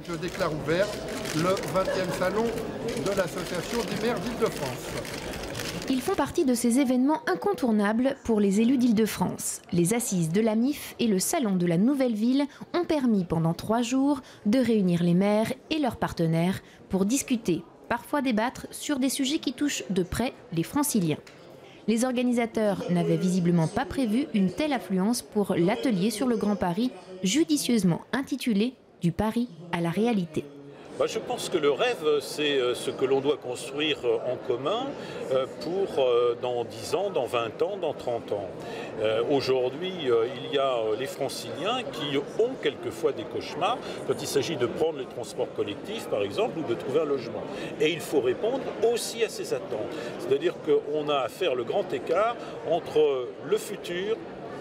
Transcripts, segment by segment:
je déclare ouvert le 20e salon de l'Association des maires d'Île-de-France. Ils font partie de ces événements incontournables pour les élus d'Île-de-France. Les assises de la MIF et le salon de la nouvelle ville ont permis pendant 3 jours de réunir les maires et leurs partenaires pour discuter, parfois débattre sur des sujets qui touchent de près les franciliens. Les organisateurs n'avaient visiblement pas prévu une telle affluence pour l'atelier sur le Grand Paris, judicieusement intitulé « Du Paris à la réalité ». Je pense que le rêve, c'est ce que l'on doit construire en commun pour dans 10 ans, dans 20 ans, dans 30 ans. Aujourd'hui, il y a les franciliens qui ont quelquefois des cauchemars quand il s'agit de prendre les transports collectifs, par exemple, ou de trouver un logement. Et il faut répondre aussi à ces attentes. C'est-à-dire qu'on a à faire le grand écart entre le futur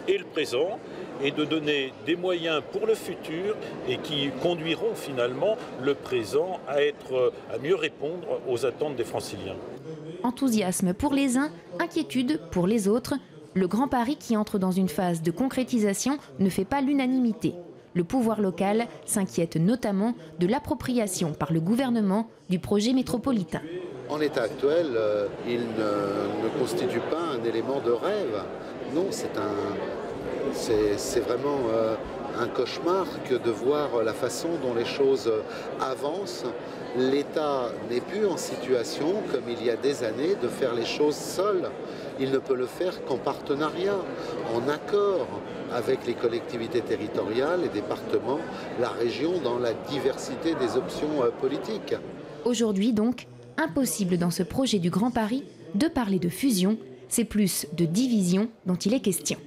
et le présent, et de donner des moyens pour le futur et qui conduiront finalement le présent à mieux répondre aux attentes des franciliens. Enthousiasme pour les uns, inquiétude pour les autres. Le Grand Paris qui entre dans une phase de concrétisation ne fait pas l'unanimité. Le pouvoir local s'inquiète notamment de l'appropriation par le gouvernement du projet métropolitain. En l'état actuel, il ne constitue pas un élément de rêve. Non, c'est vraiment un cauchemar que de voir la façon dont les choses avancent. L'État n'est plus en situation, comme il y a des années, de faire les choses seul. Il ne peut le faire qu'en partenariat, en accord avec les collectivités territoriales, les départements, la région, dans la diversité des options politiques. Aujourd'hui donc, impossible dans ce projet du Grand Paris de parler de fusion, c'est plus de division dont il est question.